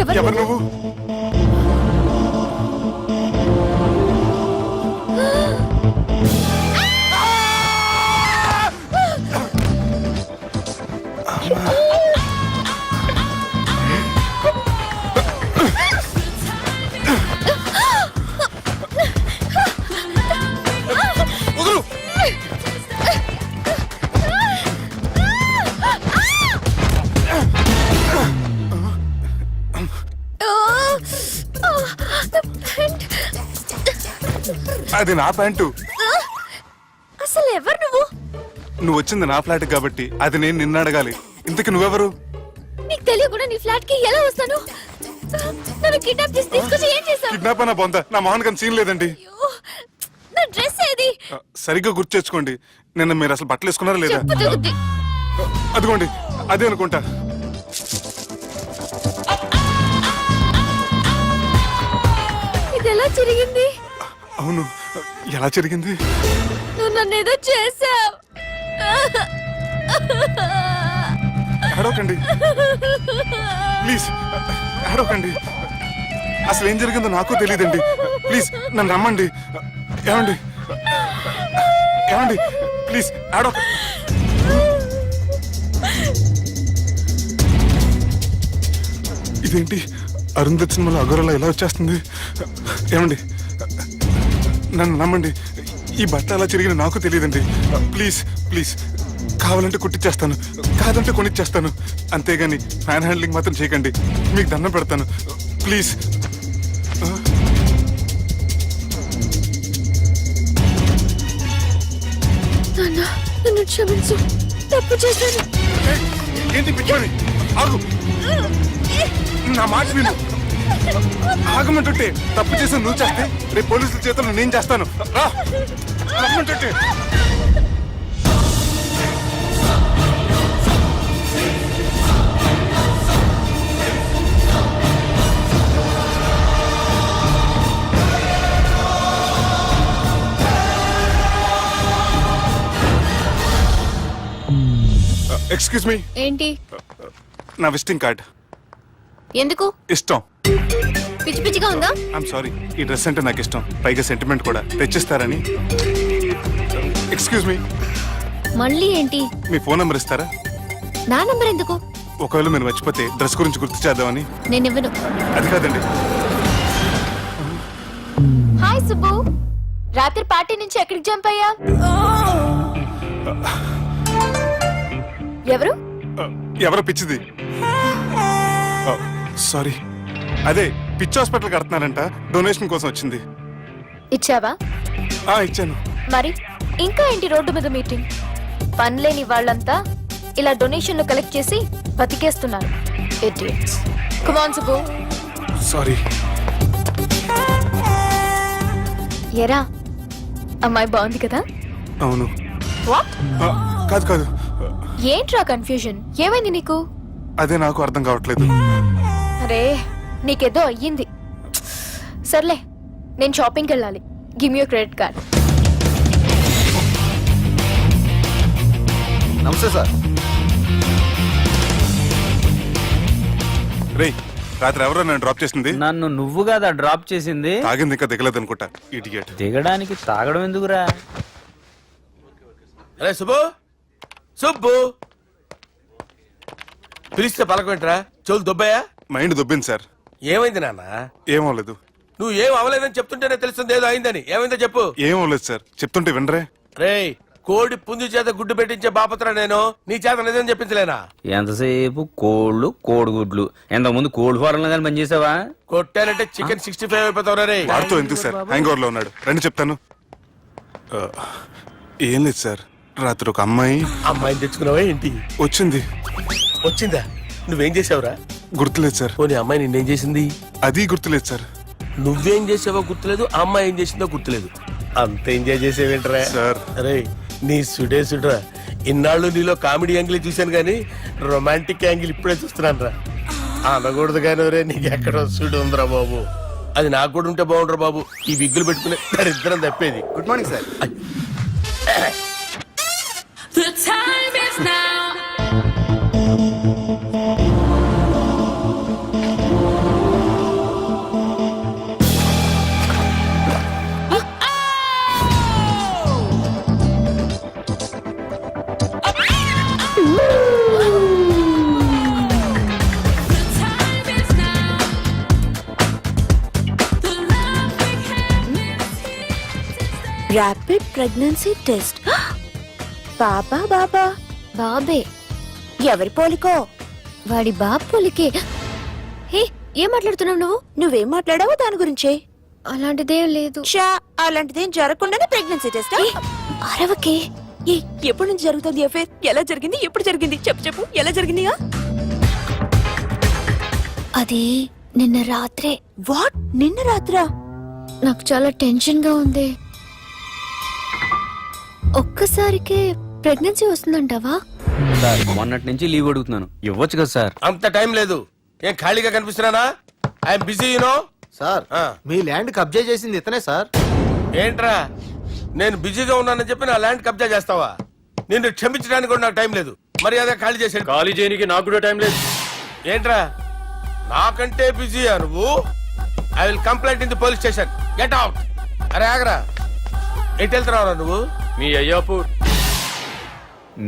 ఎవరు నువ్వు? అది నా ప్యాంటు. అసలు ఎవరు నువ్వు? నువ్వు వచ్చింది నా ఫ్లాట్ కాబట్టి అది నేను నిన్ను అడగాలి. ఇంతకు నువ్వెవరు? నీకు తెలియకుండా నీ ఫ్లాట్ కి ఎలా వస్తాను? నన్ను కిడ్నాప్ చేసి తీసుకొచ్చి ఏం చేశావు? కిడ్నాప్ అన్న బొంద, నా మోహన్ కన్ సీన్ లేదండి. నా డ్రెస్ ఏది? సరిగ్గా గుర్తు తెచ్చుకోండి. నిన్న మీరు అసలు బట్టలు వేసుకున్నారా లేదా? అదిగోండి అదే అనుకుంటా. ఇది ఎలా జరిగింది? అవును, ఎలా జరిగింది? నువ్వు నన్ను ఏదో చేసావు. అడవకండి ప్లీజ్, అడవకండి. అసలు ఏం జరిగిందో నాకు తెలియదండి. ప్లీజ్ నన్ను రమ్మండి. ఏమండి ఏమండి ప్లీజ్ అడవ. ఇదేంటి అరుంధతి సినిమాలో అగోరలా ఎలా వచ్చేస్తుంది? ఏమండి నన్ను నమ్మండి. ఈ బట్ట ఎలా చిరిగిన నాకు తెలియదండి. ప్లీజ్ ప్లీజ్, కావాలంటే కుట్టిచ్చేస్తాను, కాదంటే కొనిచ్చేస్తాను. అంతేగాని ఫ్యాన్ హ్యాండ్లింగ్ మాత్రం చేయకండి. మీకు దండం పెడతాను ప్లీజ్. నన్ను క్షమించు, తప్పు చేశాను. ఏంటి పిచ్చోని? ఆగు, నా మాట విను. ఆగమంటుంటే తప్పు చేసి నువ్వు చేస్తే రేపు పోలీసుల చేతుల్లో నేను చేస్తాను. రా రమ్మంటుంటే. Excuse me. ఏంటి? నా విజిటింగ్ కార్డ్. ఎందుకు? ఇష్టం. పిచ్చి పిచ్చిగా ఉందా? ఐఎమ్ సారీ, ఈ డ్రెస్ అంటే నాకు ఇష్టం, పైగా సెంటిమెంట్ కూడా. తెచ్చిస్తారని. Excuse me. మళ్ళీ ఏంటి? మీ ఫోన్ నెంబర్ ఇస్తారా? నా నంబర్ ఎందుకు? ఒకవేళ మీరు మర్చిపోతే డ్రెస్ గురించి గుర్తు చేద్దామని. నేను ఇవ్వను. అది కాదండి. హాయ్ సుబ్బు, రాత్రి పార్టీ నుంచి ఎక్కడికి జంప్ అయ్యా? ఎవరు? ఎవరో పిచ్చిది. సారీ, అదే పిచ్చి హాస్పిటల్ కడుతున్నారంట, డొనేషన్ కోసం వచ్చింది. ఇచ్చావా? ఇచ్చాను. మరి ఇంకా ఏంటి రోడ్డు మీద మీటింగ్? పనిలేని వాళ్ళంతా ఇలా డొనేషన్లు కలెక్ట్ చేసి బతికేస్తున్నారు. Idiots. Come on Subbu. Sorry. ఎరా, అమ్మాయి బాగుంది కదా? అవును. వాట్? కాదు కాదు. ఏంట్రా కన్ఫ్యూజన్? ఏమైంది నీకు? అదే నాకు అర్థం కావట్లేదు. అరే, నీకేదో అయ్యింది. సర్లే, నేను షాపింగ్కి వెళ్ళాలి. Give me your credit card. నమస్తే సార్. రేయ్, రాత్రి ఎవరో నన్ను డ్రాప్ చేసింది? నన్ను నువ్వు కదా డ్రాప్ చేసింది. తాగింది ఇంకా దిగలేదు అనుకుంటా. ఇడియట్. దిగడానికి తాగడం ఎందుకురా? అరే సుబ్బు, సుబ్బు పిలిస్తే పలకమంటరా? చెవులు దొబ్బాయా? Mind దొబ్బింది sir. ఏమైంది నాన్న? ఏమవలేదు. నువ్వు ఏం అవలేదని చెప్తుంటేనే తెలుస్తుంది ఏదో అయిందని. ఏమైందో చెప్పు. ఏమవలేదు సార్, చెప్తుంటే వినరే. రేయ్, కోడి పుంజు చేత గుడ్డు పెట్టించే బాపత్ర నేను. నీ చేత నిజం చెప్పించలేనా? ఎంతసేపు కోళ్ళు కోడిగుడ్లు. ఎంతకుముందు కోడి ఫారంలో కానీ పనిచేసావా? కొట్టానంటే చికెన్ 65 అయిపోతావు రే. వాడుతూ ఎందుకు సార్, హ్యాంగ్ ఓవర్ లో ఉన్నాడు. రండి చెప్తాను. ఏం లేదు సార్, రాత్రి ఒక అమ్మాయిని తెచ్చుకున్నావా ఏంటి? వచ్చింది. వచ్చిందా? నువ్వేం చేసావురా? గుర్తులేదు సార్. పోనీ అమ్మాయి నిన్నేం చేసింది? అది గుర్తులేదు సార్. నువ్వేం చేసావో గుర్తులేదు, ఆ అమ్మాయి ఏం చేసిందో గుర్తులేదు. అంత ఎంజాయ్ చేసేవేంట్రా సార్? అరే నీ సుడే సుడ్రా. ఇన్నాళ్ళు నీలో కామెడీ యాంగిల్ చూశాను కానీ రొమాంటిక్ యాంగిల్ ఇప్పుడే చూస్తున్నాను రా. అనకూడదు కానీ రే, నీకు ఎక్కడో సుడు ఉందిరా బాబు. అది నాకు కూడా ఉంటే బాగుండ్రా బాబు. ఈ విగ్గులు పెట్టుకునే ఇద్దరం తప్పేది. Good morning sir. The time is now. Rapid pregnancy test. బాబా బాబా బాబే ఎవరి పోలికో? వాడి బాపులకే. హే, ఏం మాట్లాడుతున్నావు నువ్వు? నువ్వేం మాట్లాడావో దాని గురించే. అలాంటిదేం లేదు. షా, అలాంటిదేం జరగకుండానే ప్రెగ్నెన్సీ టెస్ట్. అరవకే. ఎప్పటి నుంచి జరుగుతుంది అఫేర్? ఎలా జరిగింది? ఎప్పుడు జరిగింది? చెప్పు చెప్పు, ఎలా జరిగింది? అది నిన్న రాత్రే. వాట్? నిన్న రాత్రా? నాకు చాలా టెన్షన్ గా ఉంది. ఒక్కసారికే ప్రెగ్నెన్సీ వస్తుందంటావా? సార్ మొన్నటి నుంచి లీవ్ అడుగుతున్నాను, ఇవ్వచ్చు కదా సార్? అంత టైం లేదు. ఏం ఖాళీగా కనిపిస్తున్నానా? I'm busy you know. సార్ మీ ల్యాండ్ కబ్జా చేసింది ఇతనే సార్. ఏంట్రా, నేను బిజీగా ఉన్నానని చెప్పి నా ల్యాండ్ కబ్జా చేస్తావా? నిన్ను క్షమించడానికి కూడా నాకు టైం లేదు. మర్యాద ఖాళీ చేసాడు. ఖాళీ చేయడానికి నాకు కూడా టైం లేదు. ఏంట్రా, నాకంటే బిజీయా నువ్వు? I will complaint in the police station. Get out. అరే ఆగరా, ఎటు వెళ్తున్నావురా నువ్వు? మీ అయ్యాపూర్.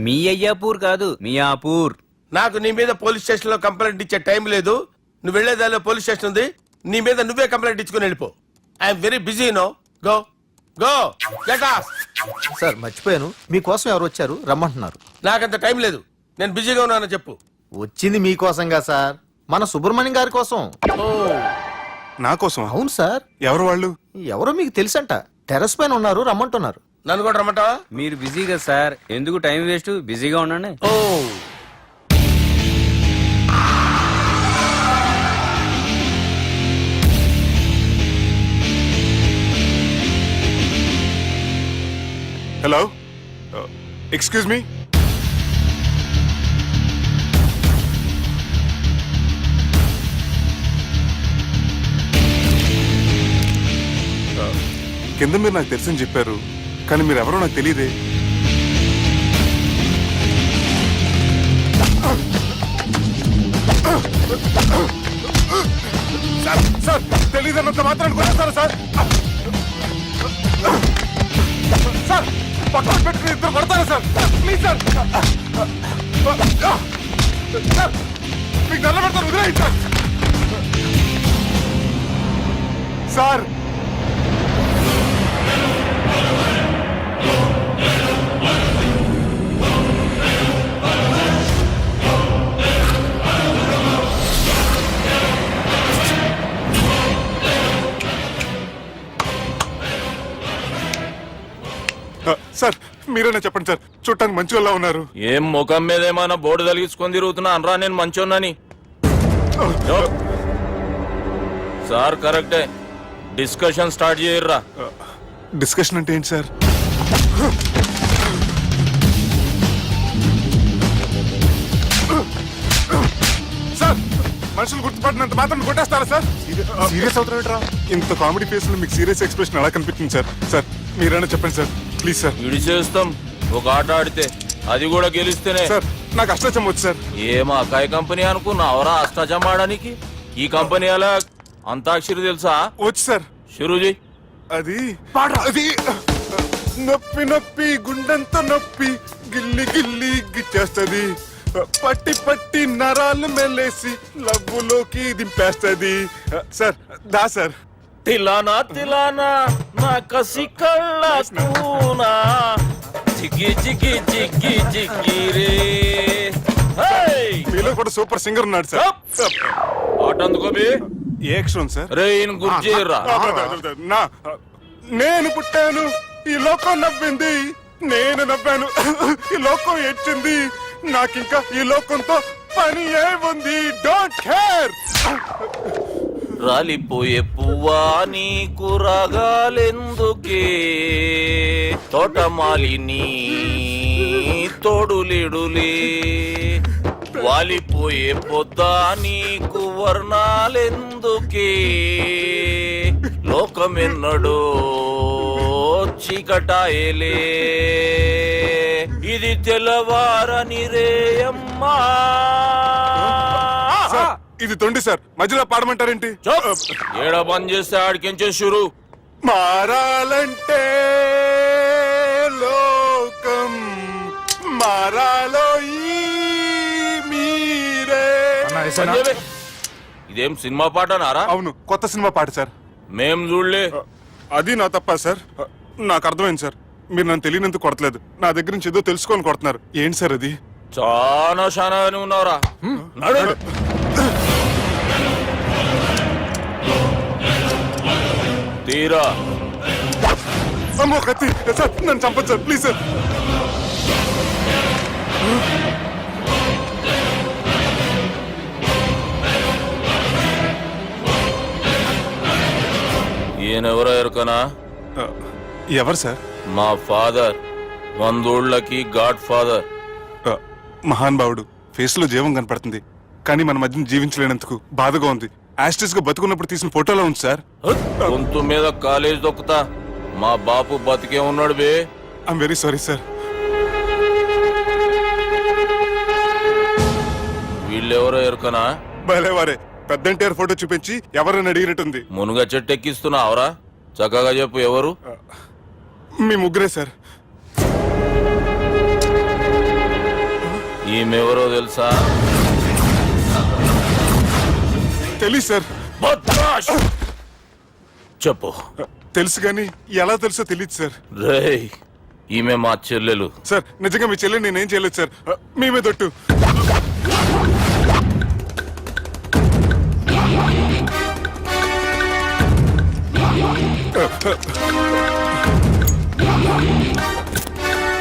మీ అయ్యాపూర్ కాదు, మియాపూర్. నాకు నీ మీద పోలీస్ స్టేషన్ లో కంప్లైంట్ ఇచ్చే టైం లేదు. నువ్వు వెళ్లేదాలో పోలీస్ స్టేషన్ ఉంది. నీ మీద నువ్వే కంప్లైంట్ ఇచ్చుకుని వెళ్ళిపో. I'm very busy no. Go go get off. Sir మర్చిపోయాను, మీకోసం ఎవరు వచ్చారు రమ్మంటున్నారు. నాకంత టైం లేదు, నేను బిజీగా ఉన్నానని చెప్పు. వచ్చింది మీకోసంగా సార్, మన సుబ్రహ్మణ్యం గారి కోసం. ఓ, నా కోసం? అవును సార్. ఎవరు వాళ్ళు? ఎవరో మీకు తెలుసంట, టెర్రస్ పైన ఉన్నారు, రమ్మంటున్నారు. నన్ను కూడా రమ్మంటావా? మీరు బిజీ కదా సార్, ఎందుకు టైం వేస్ట్, బిజీగా ఉండండి. ఓ, హలో, ఎక్స్క్యూజ్ మీ. కింద మీరు నాకు తెలుసని చెప్పారు, కానీ మీరు ఎవరో నాకు తెలియదే. సార్ తెలియదన్నంత మాత్రాన్ని కొట్టేస్తారా సార్? సార్ పక్కన పెట్టుకుని ఇద్దరు కొడతారా సార్? Please sir. సార్ మీకు నల్ల పెడతారు, వదిలేయండి సార్. సార్ సార్ మీరేనా చెప్పండి సార్, చూడటానికి మంచి వాళ్ళ ఉన్నారు. ఏం ముఖం మీద ఏమైనా బోర్డు తలిగించుకొని తిరుగుతున్నా అనరా నేను మంచోన్నాని? సార్ కరెక్టే, డిస్కషన్ స్టార్ట్ చేయర్రా. డిస్కషన్ అంటే ఏంటి సార్? సార్ మనుషులు గుర్తుపట్టినంత మాత్రం కొట్టేస్తారా సార్? సీరియస్ అవుతారా? ఇంత కామెడీ ఫేస్ లో మీకు సీరియస్ ఎక్స్ప్రెషన్ ఎలా కనిపించింది సార్? సార్ మీరైనా చెప్పండి సార్, ప్లీజ్ సార్. విడిచేస్తాం ఒక ఆట ఆడితే, అది కూడా గెలిస్తేనే. సార్ నాకు అష్టాచం వచ్చు సార్. ఏం అకాయ కంపెనీ అనుకున్నావరా అష్టాచం ఆడడానికి? ఈ కంపెనీ అలా అంతాక్షరి తెలుసా? వచ్చు సార్. షురూజీ. అది అది నొప్పి నొప్పి గుండెంత నొప్పి గిల్లి గిల్లి గిచ్చేస్తది, పట్టి పట్టి నరాలు మెల్లేసి లవ్వులోకి దింపేస్తది. సార్ దా సార్. తిలానా తిలానా నా కసి కళ్ళ కూనా జిగి జిగి జిగి జిగి రే. మీలో కూడా సూపర్ సింగర్ ఉన్నాడు సార్. ఆట అందుకోబి. ఏ అక్షరం సార్? రే ఈయన గుర్తు చేయరా. నా నేను పుట్టాను, ఈ లోకం నవ్వింది, నేను నవ్వాను, ఈ లోకం ఏడ్చింది, నాకింకా ఈ లోకంతో పని ఏముంది? Don't care. రాలిపోయే పువ్వా నీకు రాగాలెందుకే, తోటమాలిని తోడులిడులే, వాలిపోయే పొద్దా నీకు వర్ణాలెందుకే, లోకమెన్నడో చీకటాయలే, ఇది తెల్లవారని రేయమ్మా. సార్, ఇది తొండి సార్, మధ్యలో పాడమంటారేంటి? ఏడా బంద్ చేస్తే ఆడికించే షురు. మారాలంటే లోకం మారాలో ఈ మీరే. ఇదేం సినిమా పాట నారా? అవును, కొత్త సినిమా పాట సార్. మేం చూడలే. అది నా తప్ప సార్. నాకు అర్థమైంది సార్. మీరు నన్ను తెలియనందుకు కొడతలేదు, నా దగ్గర నుంచి ఏదో తెలుసుకోని కొడుతున్నారు. ఏంటి సార్ అది? చాలా శానాగానే ఉన్నావురా. నడు. తీరా అమ్మో కత్తి సార్, నన్ను చంపదు సార్, ప్లీజ్ సార్. ఈయనెవరో ఎరుకనా? ఎవరు సార్? మా ఫాదర్, 100 గాడ్ ఫాదర్. మహాన్ భావుడు. ఫేస్ లో జీవం కనపడుతుంది, కానీ మన మధ్యన జీవించలేనందుకు బాధగా ఉంది. యాస్టిస్ గా బతుకున్నప్పుడు తీసిన ఫోటోలో ఉంది సార్. గొంతు మీద కాలేజ్ దొక్కుతా. మా బాపు బతికే ఉన్నాడు బే. I'm very sorry sir. వీళ్ళెవరో ఎరుకనా? భలేవారే, పెద్ద ఎన్టీఆర్ ఫోటో చూపించి ఎవరని అడిగినట్టుంది. మునుగ చెట్టు ఎక్కిస్తున్నావురా? చక్కగా చెప్పు ఎవరు? మీ ముగ్గురే సార్. ఈమెవరో తెలుసా? తెలీదు సార్. బద్మాష్! చెప్పు. తెలుసు కానీ ఎలా తెలుసో తెలియదు సార్. రేయ్, ఈమె మా చెల్లెలు. సార్ నిజంగా మీ చెల్లెని నేనేం చేయలేదు సార్. మీ మీద ఒట్టు.